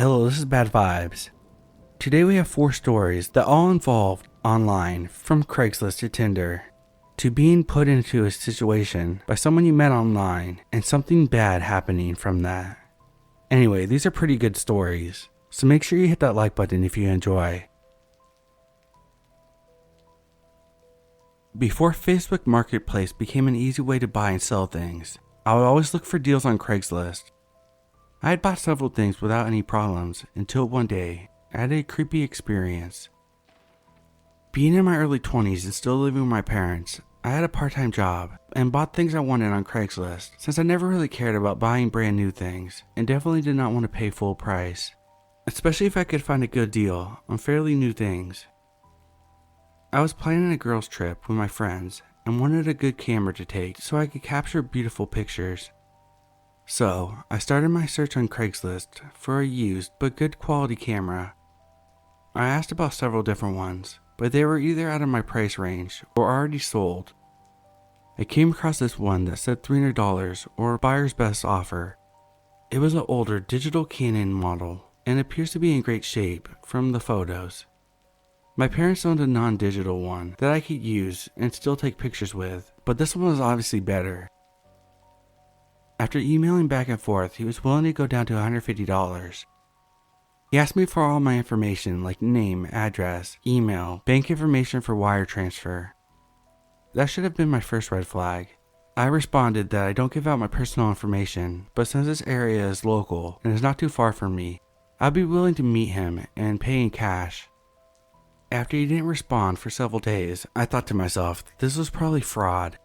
Hello, this is Bad Vibes. Today we have 4 stories that all involved online, from Craigslist to Tinder, to being put into a situation by someone you met online and something bad happening from that. Anyway, these are pretty good stories, so make sure you hit that like button if you enjoy. Before Facebook Marketplace became an easy way to buy and sell things, I would always look for deals on Craigslist. I had bought several things without any problems until one day I had a creepy experience. Being in my early 20s and still living with my parents, I had a part-time job and bought things I wanted on Craigslist since I never really cared about buying brand new things and definitely did not want to pay full price, especially if I could find a good deal on fairly new things. I was planning a girls' trip with my friends and wanted a good camera to take so I could capture beautiful pictures. So, I started my search on Craigslist for a used but good quality camera. I asked about several different ones, but they were either out of my price range or already sold. I came across this one that said $300 or buyer's best offer. It was an older digital Canon model and appears to be in great shape from the photos. My parents owned a non-digital one that I could use and still take pictures with, but this one was obviously better. After emailing back and forth, he was willing to go down to $150. He asked me for all my information like name, address, email, bank information for wire transfer. That should have been my first red flag. I responded that I don't give out my personal information, but since this area is local and is not too far from me, I'd be willing to meet him and pay in cash. After he didn't respond for several days, I thought to myself that this was probably fraud.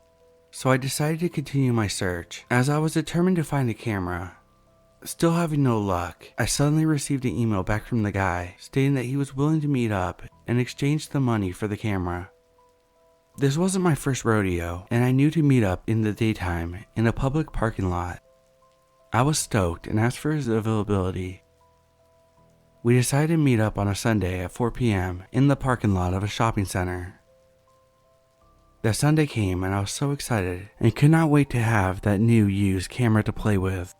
So I decided to continue my search, as I was determined to find a camera. Still having no luck, I suddenly received an email back from the guy stating that he was willing to meet up and exchange the money for the camera. This wasn't my first rodeo, and I knew to meet up in the daytime in a public parking lot. I was stoked and asked for his availability. We decided to meet up on a Sunday at 4 p.m. in the parking lot of a shopping center. That Sunday came and I was so excited and could not wait to have that new used camera to play with.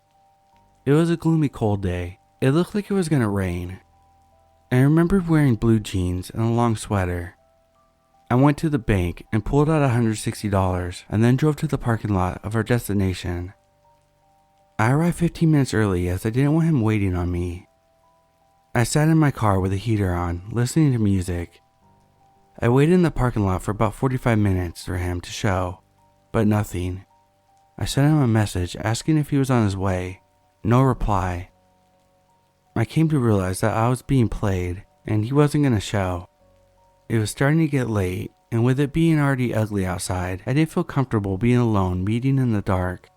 It was a gloomy cold day. It looked like it was going to rain. I remembered wearing blue jeans and a long sweater. I went to the bank and pulled out $160 and then drove to the parking lot of our destination. I arrived 15 minutes early as I didn't want him waiting on me. I sat in my car with the heater on, listening to music. I waited in the parking lot for about 45 minutes for him to show, but nothing. I sent him a message asking if he was on his way. No reply. I came to realize that I was being played and he wasn't going to show. It was starting to get late, and with it being already ugly outside, I didn't feel comfortable being alone meeting in the dark.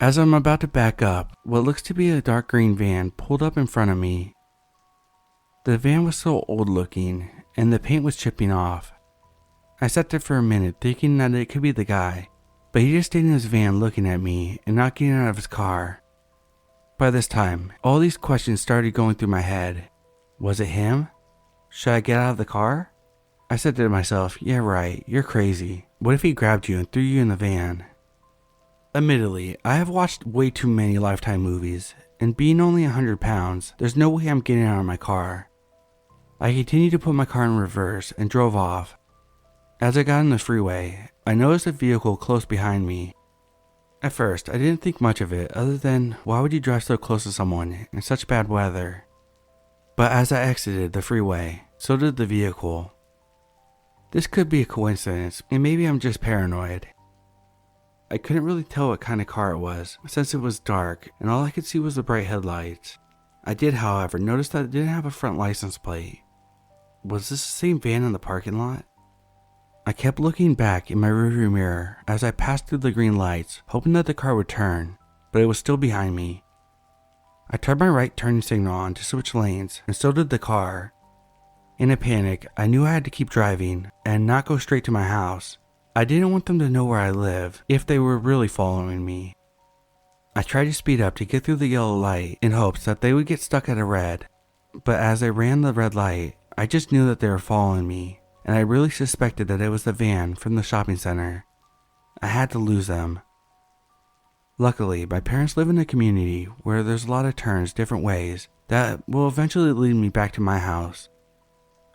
As I'm about to back up, what looks to be a dark green van pulled up in front of me. The van was so old looking, and the paint was chipping off. I sat there for a minute thinking that it could be the guy, but he just stayed in his van looking at me and not getting out of his car. By this time, all these questions started going through my head. Was it him? Should I get out of the car? I said to myself, yeah right, you're crazy. What if he grabbed you and threw you in the van? Admittedly, I have watched way too many Lifetime movies, and being only 100 pounds, there's no way I'm getting out of my car. I continued to put my car in reverse and drove off. As I got on the freeway, I noticed a vehicle close behind me. At first, I didn't think much of it other than why would you drive so close to someone in such bad weather? But as I exited the freeway, so did the vehicle. This could be a coincidence, and maybe I'm just paranoid. I couldn't really tell what kind of car it was since it was dark and all I could see was the bright headlights. I did, however, notice that it didn't have a front license plate. Was this the same van in the parking lot? I kept looking back in my rearview mirror as I passed through the green lights, hoping that the car would turn, but it was still behind me. I turned my right turning signal on to switch lanes, and so did the car. In a panic, I knew I had to keep driving and not go straight to my house. I didn't want them to know where I live if they were really following me. I tried to speed up to get through the yellow light in hopes that they would get stuck at a red, but as I ran the red light, I just knew that they were following me, and I really suspected that it was the van from the shopping center. I had to lose them. Luckily, my parents live in a community where there's a lot of turns different ways, that will eventually lead me back to my house.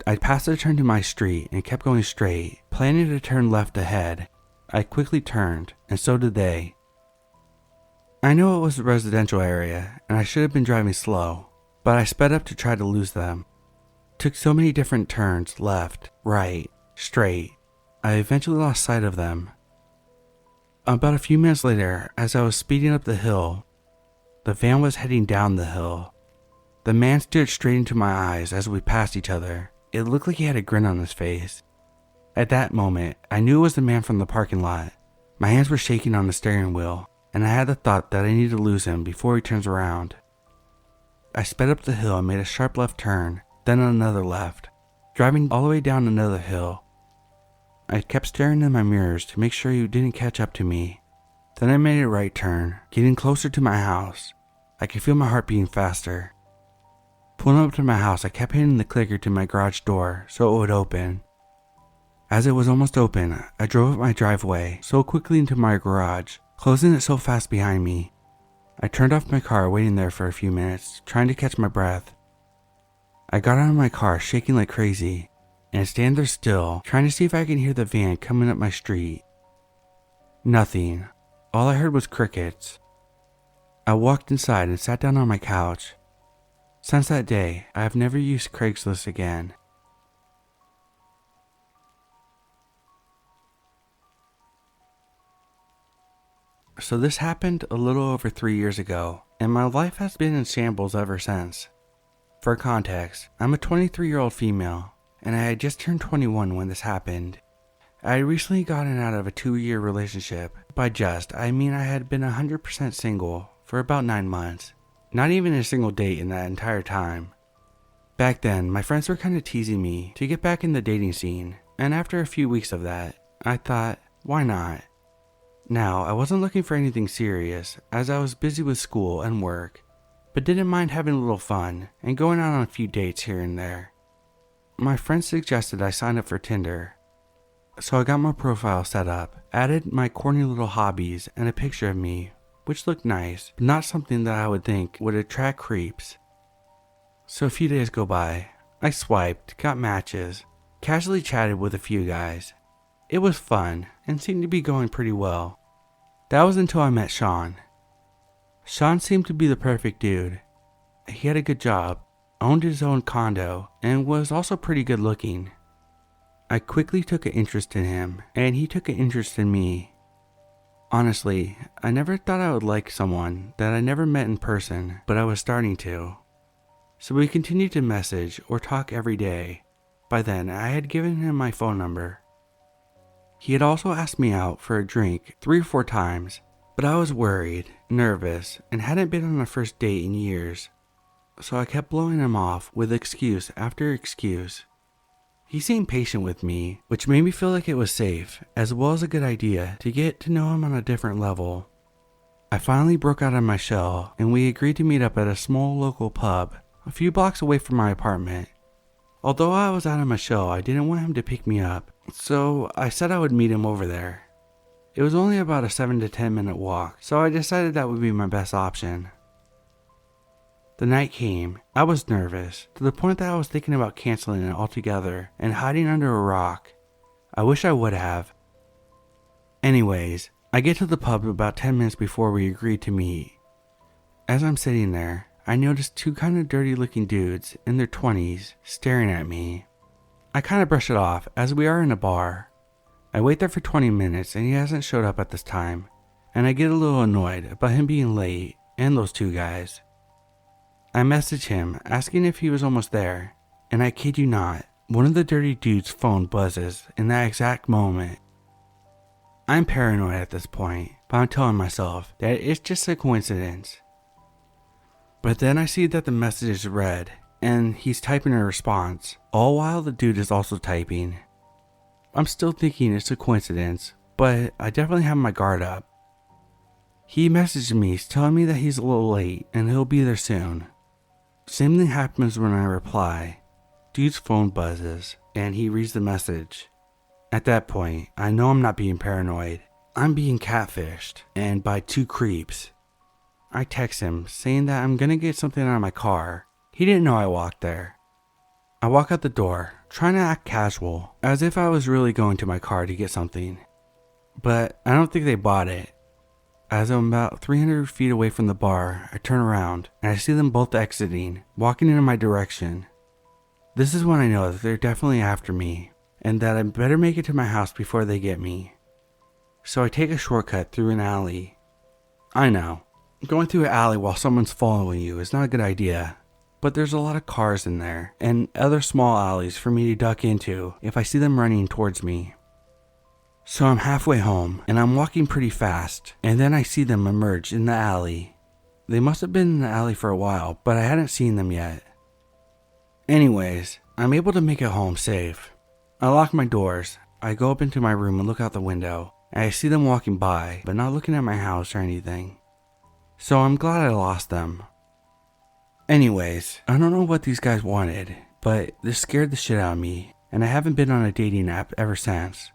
I passed a turn to my street and kept going straight, planning to turn left ahead. I quickly turned, and so did they. I knew it was a residential area, and I should have been driving slow, but I sped up to try to lose them. Took so many different turns, left, right, straight. I eventually lost sight of them. About a few minutes later, as I was speeding up the hill, the van was heading down the hill. The man stared straight into my eyes as we passed each other. It looked like he had a grin on his face. At that moment, I knew it was the man from the parking lot. My hands were shaking on the steering wheel, and I had the thought that I needed to lose him before he turns around. I sped up the hill and made a sharp left turn, then another left, driving all the way down another hill. I kept staring in my mirrors to make sure he didn't catch up to me. Then I made a right turn, getting closer to my house. I could feel my heart beating faster. Pulling up to my house, I kept hitting the clicker to my garage door so it would open. As it was almost open, I drove up my driveway so quickly into my garage, closing it so fast behind me. I turned off my car, waiting there for a few minutes, trying to catch my breath. I got out of my car, shaking like crazy, and stand there still, trying to see if I can hear the van coming up my street. Nothing. All I heard was crickets. I walked inside and sat down on my couch. Since that day, I have never used Craigslist again. So this happened a little over 3 years ago, and my life has been in shambles ever since. For context, I'm a 23-year-old female, and I had just turned 21 when this happened. I had recently gotten out of a 2-year relationship. By just, I mean I had been 100% single for about 9 months. Not even a single date in that entire time. Back then, my friends were kind of teasing me to get back in the dating scene, and after a few weeks of that, I thought, why not? Now, I wasn't looking for anything serious, as I was busy with school and work, but didn't mind having a little fun and going out on a few dates here and there. My friends suggested I sign up for Tinder, so I got my profile set up, added my corny little hobbies and a picture of me, which looked nice, but not something that I would think would attract creeps. So a few days go by. I swiped, got matches, casually chatted with a few guys. It was fun and seemed to be going pretty well. That was until I met Sean. Sean seemed to be the perfect dude. He had a good job, owned his own condo, and was also pretty good looking. I quickly took an interest in him, and he took an interest in me. Honestly, I never thought I would like someone that I never met in person, but I was starting to. So we continued to message or talk every day. By then, I had given him my phone number. He had also asked me out for a drink 3 or 4 times, but I was worried, nervous, and hadn't been on a first date in years. So I kept blowing him off with excuse after excuse. He seemed patient with me, which made me feel like it was safe, as well as a good idea to get to know him on a different level. I finally broke out of my shell, and we agreed to meet up at a small local pub, a few blocks away from my apartment. Although I was out of my shell, I didn't want him to pick me up, so I said I would meet him over there. It was only about a 7 to 10 minute walk, so I decided that would be my best option. The night came. I was nervous, to the point that I was thinking about canceling it altogether and hiding under a rock. I wish I would have. Anyways, I get to the pub about 10 minutes before we agreed to meet. As I'm sitting there, I noticed 2 kind of dirty looking dudes in their 20s staring at me. I kind of brush it off as we are in a bar. I wait there for 20 minutes and he hasn't showed up at this time, and I get a little annoyed about him being late and those 2 guys. I message him asking if he was almost there, and I kid you not, one of the dirty dude's phone buzzes in that exact moment. I'm paranoid at this point, but I'm telling myself that it's just a coincidence. But then I see that the message is read, and he's typing a response, all while the dude is also typing. I'm still thinking it's a coincidence, but I definitely have my guard up. He messaged me telling me that he's a little late and he'll be there soon. Same thing happens when I reply. Dude's phone buzzes, and he reads the message. At that point, I know I'm not being paranoid. I'm being catfished, and by 2 creeps. I text him saying that I'm gonna get something out of my car, He didn't know I walked there. I walk out the door, trying to act casual, as if I was really going to my car to get something. But I don't think they bought it. As I'm about 300 feet away from the bar, I turn around and I see them both exiting, walking in my direction. This is when I know that they're definitely after me, and that I better make it to my house before they get me. So I take a shortcut through an alley. I know, going through an alley while someone's following you is not a good idea, but there's a lot of cars in there and other small alleys for me to duck into if I see them running towards me. So I'm halfway home and I'm walking pretty fast, and then I see them emerge in the alley. They must have been in the alley for a while, but I hadn't seen them yet. Anyways, I'm able to make it home safe. I lock my doors, I go up into my room and look out the window, and I see them walking by, but not looking at my house or anything. So I'm glad I lost them. Anyways, I don't know what these guys wanted, but this scared the shit out of me, and I haven't been on a dating app ever since.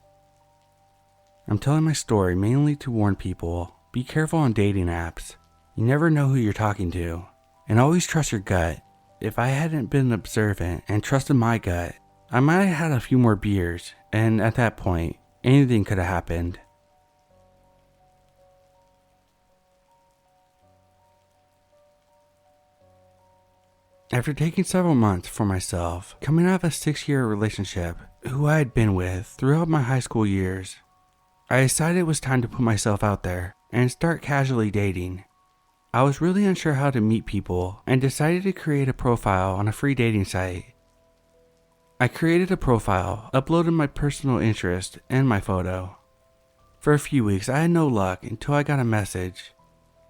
I'm telling my story mainly to warn people, be careful on dating apps. You never know who you're talking to, and always trust your gut. If I hadn't been observant and trusted my gut, I might have had a few more beers, and at that point, anything could have happened. After taking several months for myself, coming out of a 6-year relationship, who I had been with throughout my high school years, I decided it was time to put myself out there and start casually dating. I was really unsure how to meet people and decided to create a profile on a free dating site. I created a profile, uploaded my personal interest and my photo. For a few weeks I had no luck until I got a message.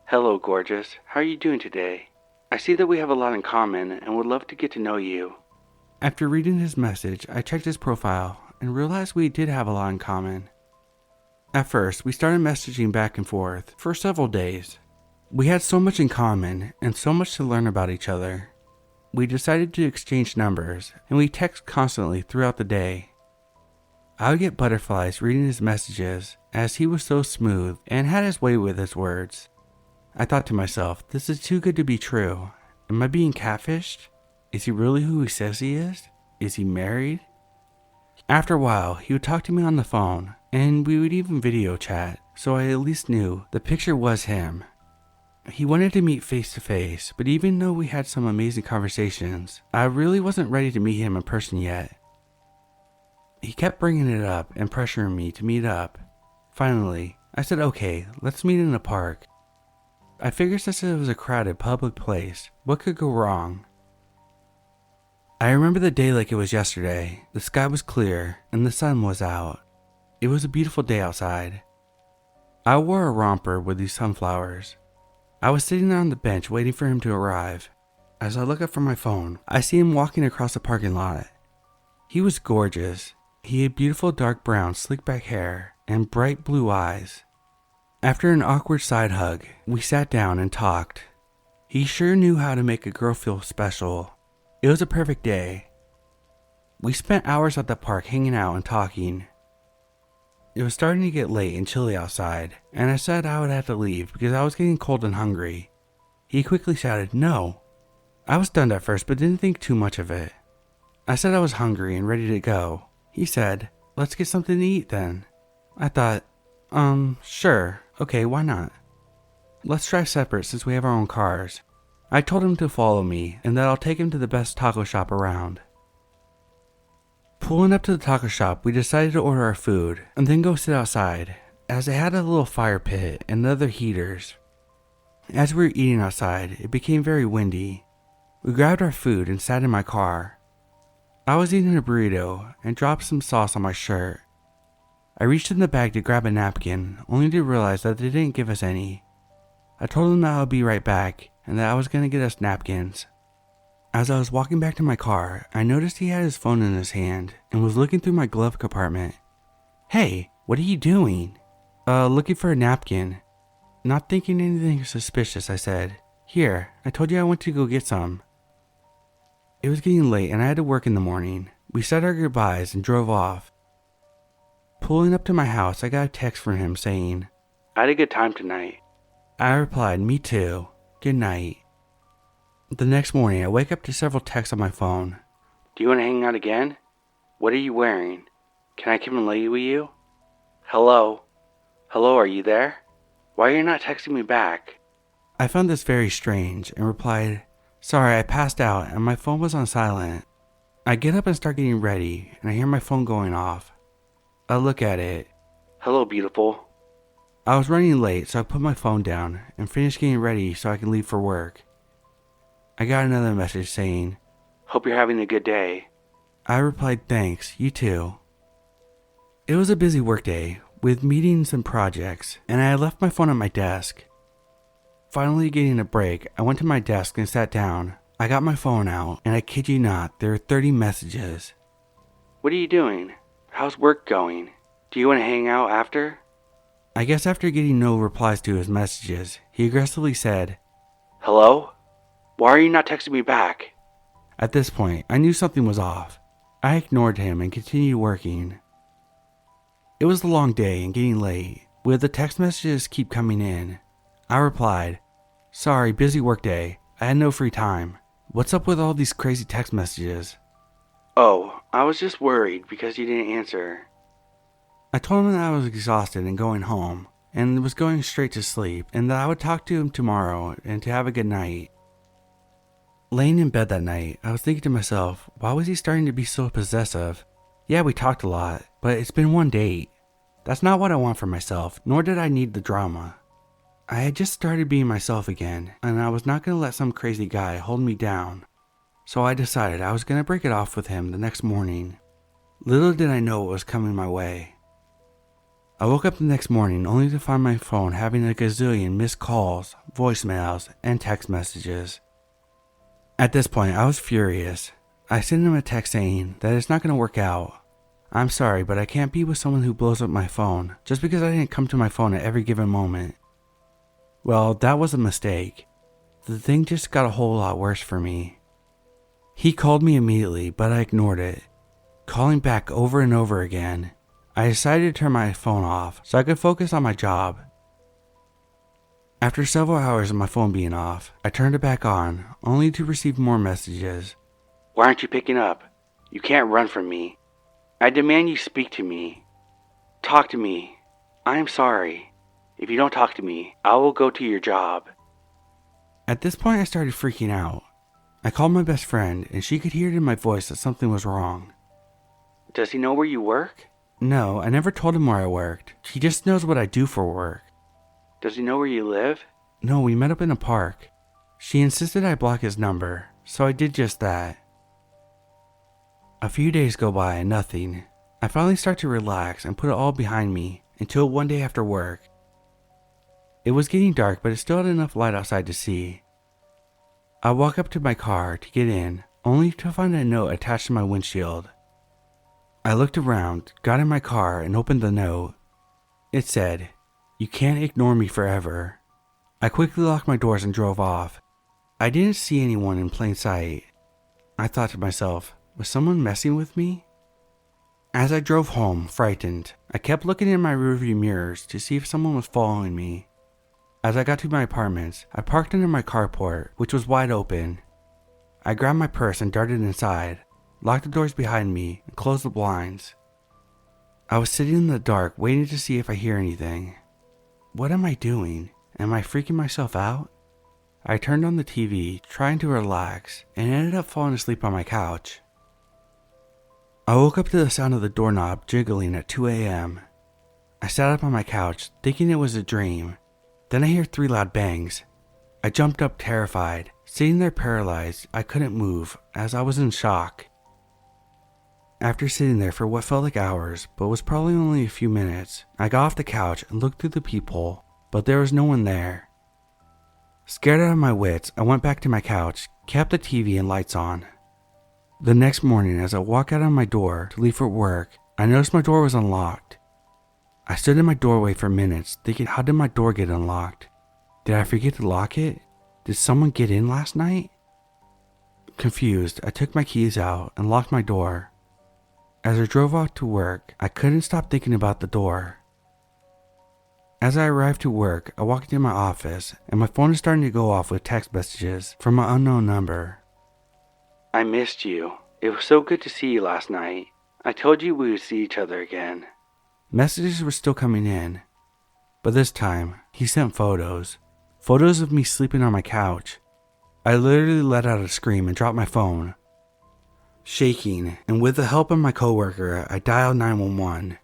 "Hello gorgeous, how are you doing today? I see that we have a lot in common and would love to get to know you." After reading his message, I checked his profile and realized we did have a lot in common. At first, we started messaging back and forth for several days. We had so much in common and so much to learn about each other. We decided to exchange numbers and we text constantly throughout the day. I would get butterflies reading his messages as he was so smooth and had his way with his words. I thought to myself, this is too good to be true. Am I being catfished? Is he really who he says he is? Is he married? After a while, he would talk to me on the phone, and we would even video chat, so I at least knew the picture was him. He wanted to meet face to face, but even though we had some amazing conversations, I really wasn't ready to meet him in person yet. He kept bringing it up and pressuring me to meet up. Finally, I said okay, let's meet in a park. I figured since it was a crowded public place, what could go wrong? I remember the day like it was yesterday. The sky was clear and the sun was out. It was a beautiful day outside. I wore a romper with these sunflowers. I was sitting there on the bench waiting for him to arrive. As I look up from my phone, I see him walking across the parking lot. He was gorgeous. He had beautiful dark brown slick back hair and bright blue eyes. After an awkward side hug, we sat down and talked. He sure knew how to make a girl feel special. It was a perfect day. We spent hours at the park hanging out and talking. It was starting to get late and chilly outside, and I said I would have to leave because I was getting cold and hungry. He quickly shouted, "No." I was stunned at first but didn't think too much of it. I said I was hungry and ready to go. He said, "Let's get something to eat then." I thought, sure, okay, why not? Let's drive separate since we have our own cars. I told him to follow me and that I'll take him to the best taco shop around. Pulling up to the taco shop, we decided to order our food and then go sit outside, as it had a little fire pit and other heaters. As we were eating outside, it became very windy. We grabbed our food and sat in my car. I was eating a burrito and dropped some sauce on my shirt. I reached in the bag to grab a napkin, only to realize that they didn't give us any. I told him that I would be right back and that I was going to get us napkins. As I was walking back to my car, I noticed he had his phone in his hand and was looking through my glove compartment. "Hey, what are you doing?" Looking for a napkin." Not thinking anything suspicious, I said, "Here, I told you I went to go get some." It was getting late and I had to work in the morning. We said our goodbyes and drove off. Pulling up to my house, I got a text from him saying, "I had a good time tonight." I replied, "Me too. Good night." The next morning, I wake up to several texts on my phone. Do you want to hang out again? What are you wearing? Can I come and lay with you? Hello? Hello, are you there? Why are you not texting me back? I found this very strange and replied, sorry, I passed out and my phone was on silent. I get up and start getting ready and I hear my phone going off. I look at it. Hello, beautiful. I was running late, so I put my phone down and finished getting ready so I can leave for work. I got another message saying, hope you're having a good day. I replied, thanks, you too. It was a busy workday with meetings and projects, and I had left my phone at my desk. Finally getting a break, I went to my desk and sat down. I got my phone out, and I kid you not, there were 30 messages. What are you doing? How's work going? Do you want to hang out after? I guess after getting no replies to his messages, he aggressively said, hello? Why are you not texting me back? At this point, I knew something was off. I ignored him and continued working. It was a long day and getting late, with the text messages keep coming in. I replied, sorry, busy workday. I had no free time. What's up with all these crazy text messages? Oh, I was just worried because you didn't answer. I told him that I was exhausted and going home, and was going straight to sleep, and that I would talk to him tomorrow and to have a good night. Laying in bed that night, I was thinking to myself, why was he starting to be so possessive? Yeah, we talked a lot, but it's been one date. That's not what I want for myself, nor did I need the drama. I had just started being myself again, and I was not going to let some crazy guy hold me down. So I decided I was going to break it off with him the next morning. Little did I know what was coming my way. I woke up the next morning only to find my phone having a gazillion missed calls, voicemails, and text messages. At this point, I was furious. I sent him a text saying that it's not going to work out. I'm sorry, but I can't be with someone who blows up my phone just because I didn't come to my phone at every given moment. Well, that was a mistake. The thing just got a whole lot worse for me. He called me immediately, but I ignored it. Calling back over and over again, I decided to turn my phone off so I could focus on my job. After several hours of my phone being off, I turned it back on, only to receive more messages. Why aren't you picking up? You can't run from me. I demand you speak to me. Talk to me. I am sorry. If you don't talk to me, I will go to your job. At this point, I started freaking out. I called my best friend, and she could hear it in my voice that something was wrong. Does he know where you work? No, I never told him where I worked. He just knows what I do for work. Does he know where you live? No, we met up in a park. She insisted I block his number, so I did just that. A few days go by and nothing. I finally start to relax and put it all behind me until one day after work. It was getting dark, but it still had enough light outside to see. I walk up to my car to get in, only to find a note attached to my windshield. I looked around, got in my car, and opened the note. It said, "You can't ignore me forever." I quickly locked my doors and drove off. I didn't see anyone in plain sight. I thought to myself, was someone messing with me? As I drove home, frightened, I kept looking in my rearview mirrors to see if someone was following me. As I got to my apartments, I parked under my carport, which was wide open. I grabbed my purse and darted inside, locked the doors behind me, and closed the blinds. I was sitting in the dark, waiting to see if I hear anything. What am I doing? Am I freaking myself out? I turned on the TV, trying to relax, and ended up falling asleep on my couch. I woke up to the sound of the doorknob jiggling at 2 a.m. I sat up on my couch, thinking it was a dream. Then I hear 3 loud bangs. I jumped up terrified. Sitting there paralyzed, I couldn't move, as I was in shock. After sitting there for what felt like hours, but was probably only a few minutes, I got off the couch and looked through the peephole, but there was no one there. Scared out of my wits, I went back to my couch, kept the TV and lights on. The next morning, as I walked out of my door to leave for work, I noticed my door was unlocked. I stood in my doorway for minutes, thinking, how did my door get unlocked? Did I forget to lock it? Did someone get in last night? Confused, I took my keys out and locked my door. As I drove off to work, I couldn't stop thinking about the door. As I arrived to work, I walked into my office, and my phone is starting to go off with text messages from an unknown number. I missed you. It was so good to see you last night. I told you we would see each other again. Messages were still coming in, but this time, he sent photos. Photos of me sleeping on my couch. I literally let out a scream and dropped my phone. Shaking, and with the help of my coworker, I dialed 911.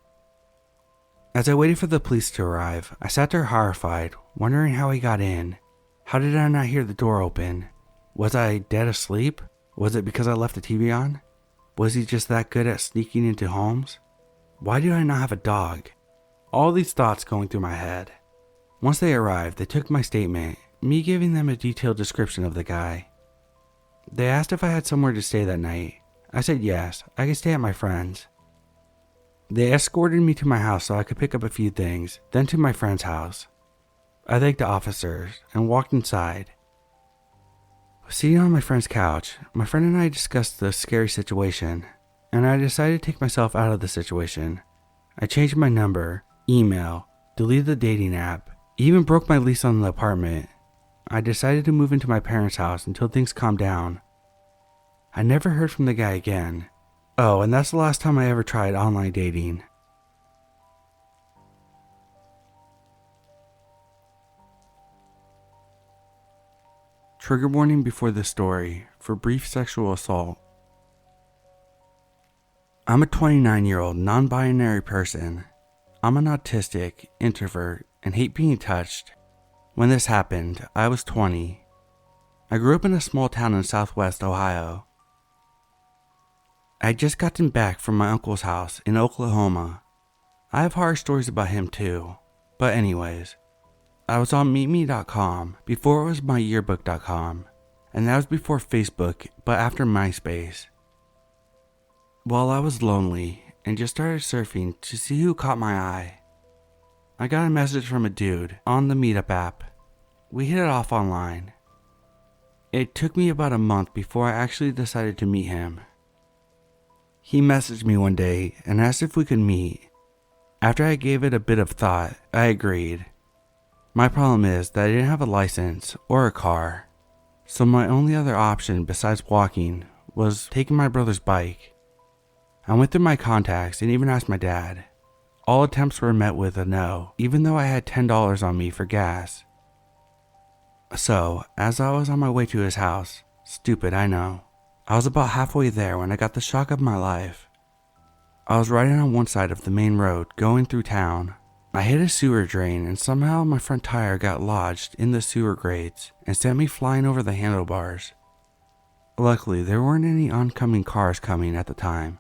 As I waited for the police to arrive, I sat there horrified, wondering how he got in. How did I not hear the door open? Was I dead asleep? Was it because I left the TV on? Was he just that good at sneaking into homes? Why do I not have a dog? All these thoughts going through my head. Once they arrived, they took my statement, me giving them a detailed description of the guy. They asked if I had somewhere to stay that night. I said yes, I could stay at my friend's. They escorted me to my house so I could pick up a few things, then to my friend's house. I thanked the officers and walked inside. Sitting on my friend's couch, my friend and I discussed the scary situation, and I decided to take myself out of the situation. I changed my number, email, deleted the dating app, even broke my lease on the apartment. I decided to move into my parents' house until things calmed down. I never heard from the guy again. Oh, and that's the last time I ever tried online dating. Trigger warning before this story for brief sexual assault. I'm a 29-year-old non-binary person. I'm an autistic, introvert, and hate being touched. When this happened, I was 20. I grew up in a small town in southwest Ohio. I had just gotten back from my uncle's house in Oklahoma. I have horror stories about him too, but anyways, I was on meetme.com before it was myyearbook.com, and that was before Facebook, but after MySpace. Well, I was lonely and just started surfing to see who caught my eye. I got a message from a dude on the Meetup app. We hit it off online. It took me about a month before I actually decided to meet him. He messaged me one day and asked if we could meet. After I gave it a bit of thought, I agreed. My problem is that I didn't have a license or a car, so my only other option besides walking was taking my brother's bike. I went through my contacts and even asked my dad. All attempts were met with a no, even though I had $10 on me for gas. So, as I was on my way to his house, stupid I know, I was about halfway there when I got the shock of my life. I was riding on one side of the main road going through town. I hit a sewer drain and somehow my front tire got lodged in the sewer grates and sent me flying over the handlebars. Luckily, there weren't any oncoming cars coming at the time,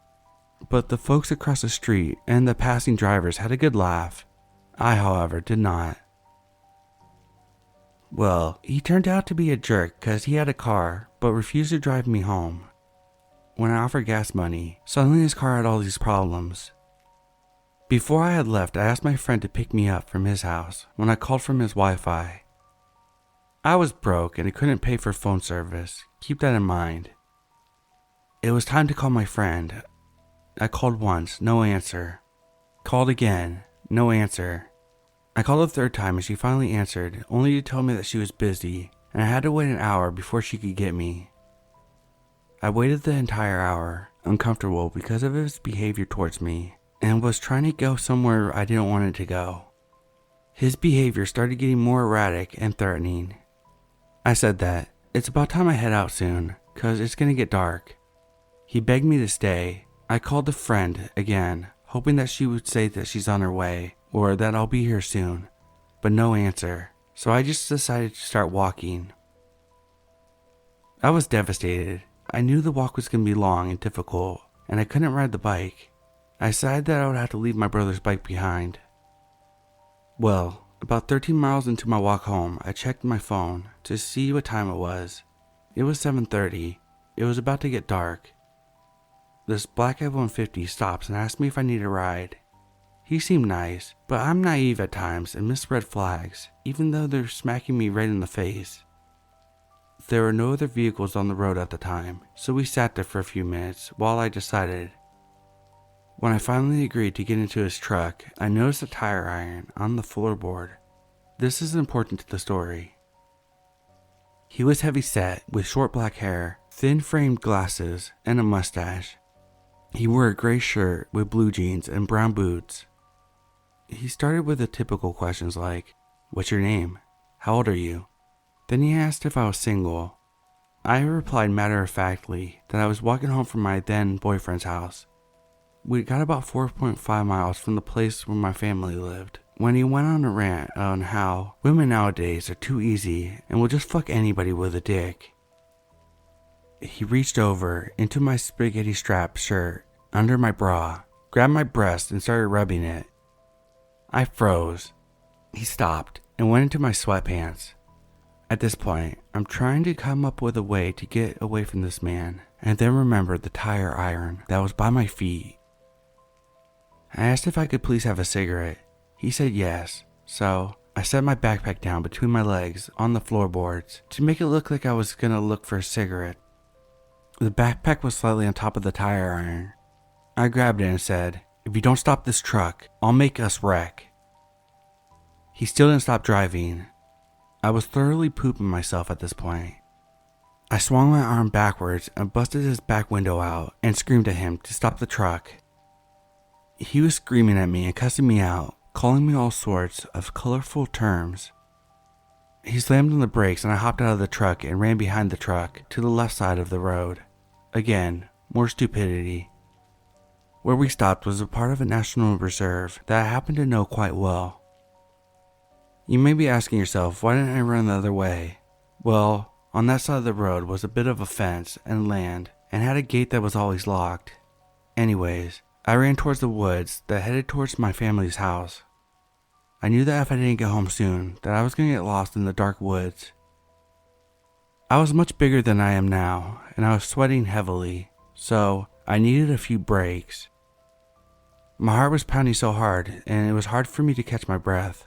but the folks across the street and the passing drivers had a good laugh. I, however, did not. Well, he turned out to be a jerk because he had a car but refused to drive me home. When I offered gas money, suddenly his car had all these problems. Before I had left, I asked my friend to pick me up from his house when I called from his Wi-Fi. I was broke and I couldn't pay for phone service. Keep that in mind. It was time to call my friend. I called once, no answer. Called again, no answer. I called a third time and she finally answered, only to tell me that she was busy and I had to wait an hour before she could get me. I waited the entire hour, uncomfortable because of his behavior towards me, and was trying to go somewhere I didn't want it to go. His behavior started getting more erratic and threatening. I said that it's about time I head out soon, cause it's gonna get dark. He begged me to stay. I called the friend again, hoping that she would say that she's on her way, or that I'll be here soon, but no answer, so I just decided to start walking. I was devastated. I knew the walk was going to be long and difficult, and I couldn't ride the bike. I decided that I would have to leave my brother's bike behind. Well, about 13 miles into my walk home, I checked my phone to see what time it was. It was 7:30. It was about to get dark. This black F-150 stops and asks me if I need a ride. He seemed nice, but I'm naive at times and miss red flags, even though they're smacking me right in the face. There were no other vehicles on the road at the time, so we sat there for a few minutes while I decided. When I finally agreed to get into his truck, I noticed a tire iron on the floorboard. This is important to the story. He was heavy-set, with short black hair, thin-framed glasses, and a mustache. He wore a gray shirt with blue jeans and brown boots. He started with the typical questions like, "What's your name? How old are you?" Then he asked if I was single. I replied matter-of-factly that I was walking home from my then-boyfriend's house. We got about 4.5 miles from the place where my family lived, when he went on a rant on how women nowadays are too easy and will just fuck anybody with a dick. He reached over into my spaghetti strap shirt under my bra, grabbed my breast and started rubbing it. I froze. He stopped and went into my sweatpants. At this point, I'm trying to come up with a way to get away from this man, and then remembered the tire iron that was by my feet. I asked if I could please have a cigarette. He said yes, so I set my backpack down between my legs on the floorboards to make it look like I was gonna look for a cigarette. The backpack was slightly on top of the tire iron. I grabbed it and said, "If you don't stop this truck, I'll make us wreck." He still didn't stop driving. I was thoroughly pooping myself at this point. I swung my arm backwards and busted his back window out and screamed at him to stop the truck. He was screaming at me and cussing me out, calling me all sorts of colorful terms. He slammed on the brakes and I hopped out of the truck and ran behind the truck to the left side of the road. Again, more stupidity. Where we stopped was a part of a national reserve that I happened to know quite well. You may be asking yourself, why didn't I run the other way? Well, on that side of the road was a bit of a fence and land and had a gate that was always locked. Anyways, I ran towards the woods that headed towards my family's house. I knew that if I didn't get home soon, that I was going to get lost in the dark woods. I was much bigger than I am now, and I was sweating heavily, so I needed a few breaks. My heart was pounding so hard, and it was hard for me to catch my breath.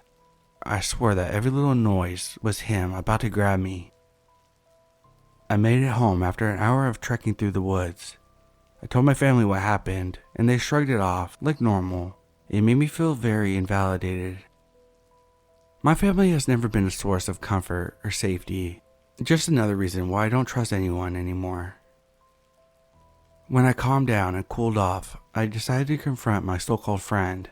I swore that every little noise was him about to grab me. I made it home after an hour of trekking through the woods. I told my family what happened, and they shrugged it off like normal. It made me feel very invalidated. My family has never been a source of comfort or safety. Just another reason why I don't trust anyone anymore. When I calmed down and cooled off, I decided to confront my so-called friend.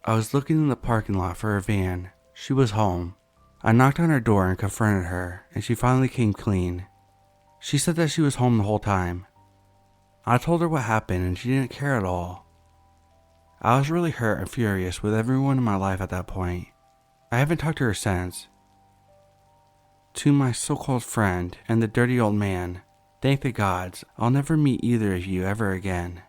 I was looking in the parking lot for her van. She was home. I knocked on her door and confronted her, and she finally came clean. She said that she was home the whole time. I told her what happened and she didn't care at all. I was really hurt and furious with everyone in my life at that point. I haven't talked to her since. To my so-called friend and the dirty old man, thank the gods, I'll never meet either of you ever again.